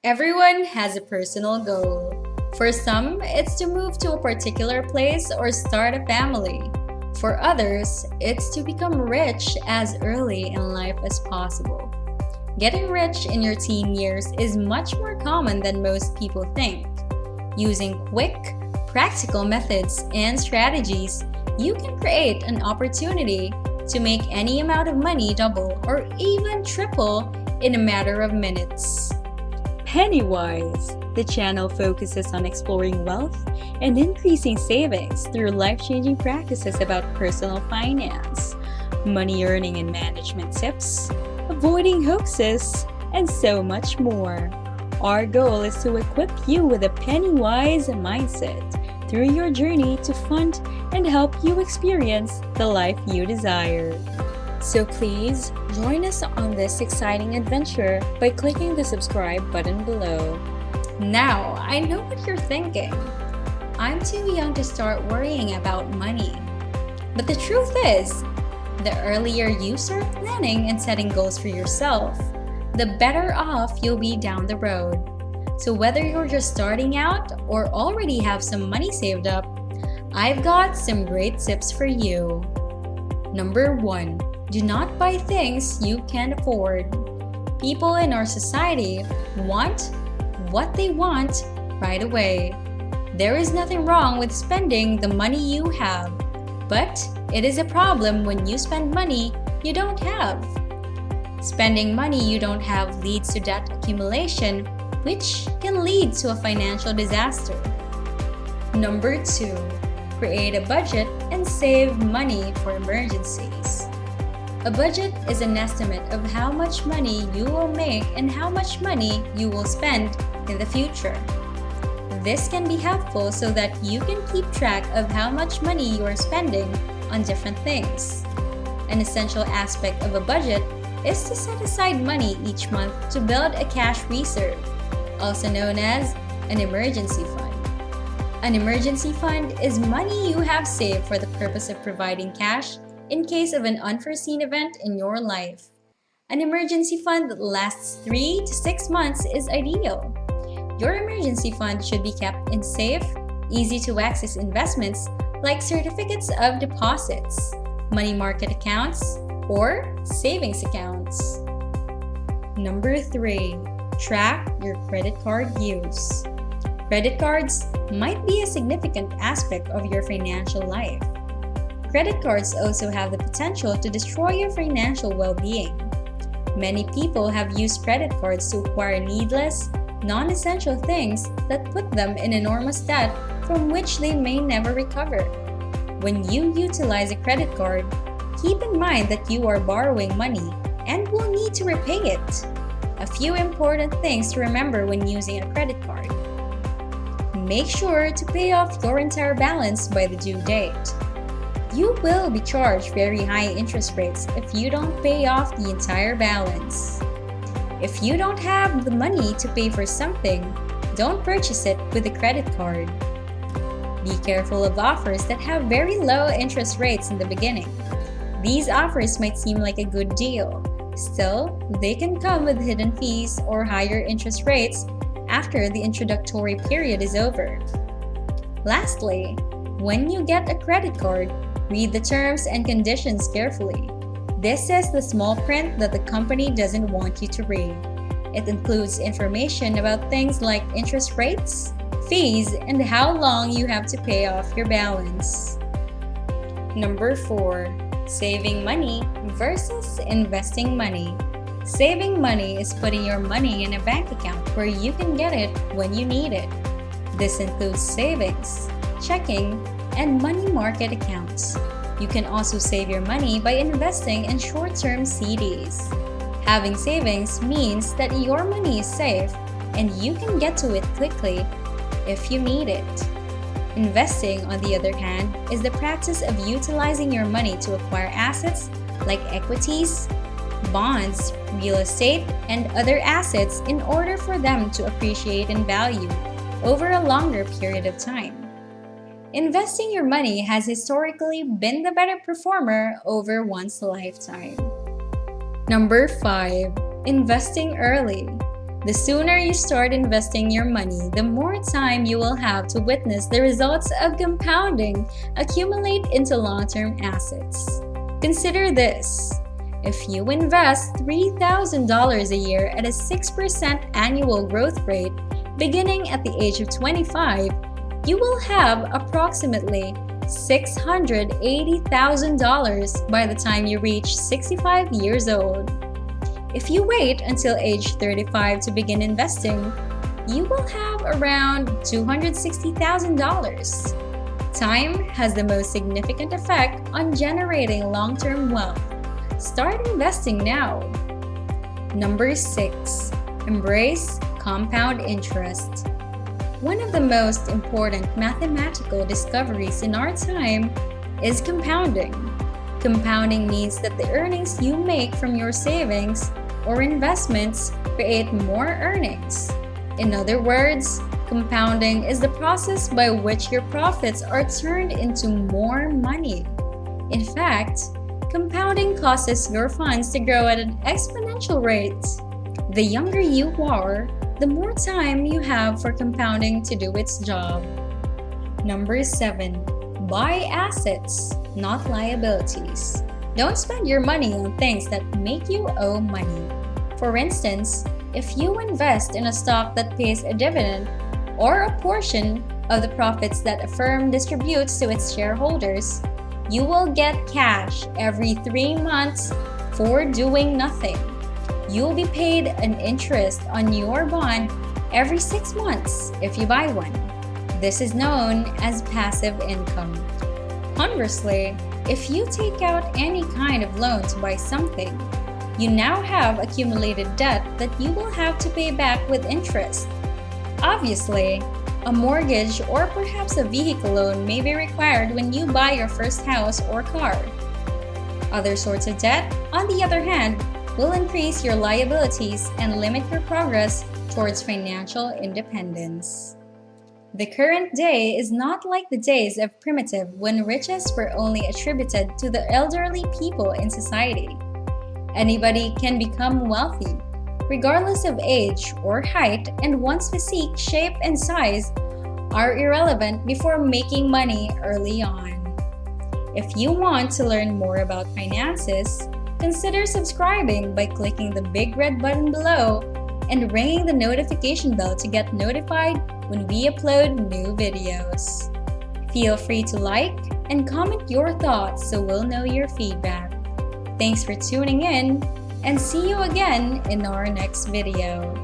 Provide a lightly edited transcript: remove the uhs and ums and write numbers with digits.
Everyone has a personal goal. For some, it's to move to a particular place or start a family. For others, it's to become rich as early in life as possible. Getting rich in your teen years is much more common than most people think. Using quick, practical methods and strategies, you can create an opportunity to make any amount of money double or even triple in a matter of minutes. Pennywise, the channel focuses on exploring wealth and increasing savings through life-changing practices about personal finance, money earning and management tips, avoiding hoaxes, and so much more. Our goal is to equip you with a Pennywise mindset through your journey to fund and help you experience the life you desire. So please join us on this exciting adventure by clicking the subscribe button below. Now, I know what you're thinking. I'm too young to start worrying about money. But the truth is, the earlier you start planning and setting goals for yourself, the better off you'll be down the road. So whether you're just starting out or already have some money saved up, I've got some great tips for you. Number 1. Do not buy things you can't afford. People in our society want what they want right away. There is nothing wrong with spending the money you have, but it is a problem when you spend money you don't have. Spending money you don't have leads to debt accumulation, which can lead to a financial disaster. Number 2. Create a budget and save money for emergencies. A budget is an estimate of how much money you will make and how much money you will spend in the future. This can be helpful so that you can keep track of how much money you are spending on different things. An essential aspect of a budget is to set aside money each month to build a cash reserve, also known as an emergency fund. An emergency fund is money you have saved for the purpose of providing cash in case of an unforeseen event in your life. An emergency fund that lasts 3 to 6 months is ideal. Your emergency fund should be kept in safe, easy-to-access investments like certificates of deposits, money market accounts, or savings accounts. Number 3. Track your credit card use. Credit cards might be a significant aspect of your financial life. Credit cards also have the potential to destroy your financial well-being. Many people have used credit cards to acquire needless, non-essential things that put them in enormous debt from which they may never recover. When you utilize a credit card, keep in mind that you are borrowing money and will need to repay it. A few important things to remember when using a credit card. Make sure to pay off your entire balance by the due date. You will be charged very high interest rates if you don't pay off the entire balance. If you don't have the money to pay for something, don't purchase it with a credit card. Be careful of offers that have very low interest rates in the beginning. These offers might seem like a good deal. Still, they can come with hidden fees or higher interest rates after the introductory period is over. Lastly, when you get a credit card, read the terms and conditions carefully. This is the small print that the company doesn't want you to read. It includes information about things like interest rates, fees, and how long you have to pay off your balance. Number 4. Saving money versus investing money. Saving money is putting your money in a bank account where you can get it when you need it. This includes savings, checking, and money market accounts. You can also save your money by investing in short-term CDs. Having savings means that your money is safe and you can get to it quickly if you need it. Investing, on the other hand, is the practice of utilizing your money to acquire assets like equities, bonds, real estate, and other assets in order for them to appreciate in value over a longer period of time. Investing your money has historically been the better performer over one's lifetime. Number 5. Investing early. The sooner you start investing your money, the more time you will have to witness the results of compounding accumulate into long-term assets. Consider this. If you invest $3,000 a year at a 6% annual growth rate beginning at the age of 25, you will have approximately $680,000 by the time you reach 65 years old. If you wait until age 35 to begin investing, you will have around $260,000. Time has the most significant effect on generating long-term wealth. Start investing now. Number 6. Embrace compound interest. One of the most important mathematical discoveries in our time is compounding. Compounding means that the earnings you make from your savings or investments create more earnings. In other words, compounding is the process by which your profits are turned into more money. In fact, compounding causes your funds to grow at an exponential rate. The younger you are, the more time you have for compounding to do its job. Number 7. Buy assets, not liabilities. Don't spend your money on things that make you owe money. For instance, if you invest in a stock that pays a dividend or a portion of the profits that a firm distributes to its shareholders, you will get cash every 3 months for doing nothing. You'll be paid an interest on your bond every 6 months if you buy one. This is known as passive income. Conversely, if you take out any kind of loan to buy something, you now have accumulated debt that you will have to pay back with interest. Obviously, a mortgage or perhaps a vehicle loan may be required when you buy your first house or car. Other sorts of debt, on the other hand, will increase your liabilities and limit your progress towards financial independence. The current day is not like the days of primitive when riches were only attributed to the elderly people in society. Anybody can become wealthy, regardless of age or height, and one's physique, shape, and size are irrelevant before making money early on. If you want to learn more about finances, consider subscribing by clicking the big red button below and ringing the notification bell to get notified when we upload new videos. Feel free to like and comment your thoughts so we'll know your feedback. Thanks for tuning in, and see you again in our next video.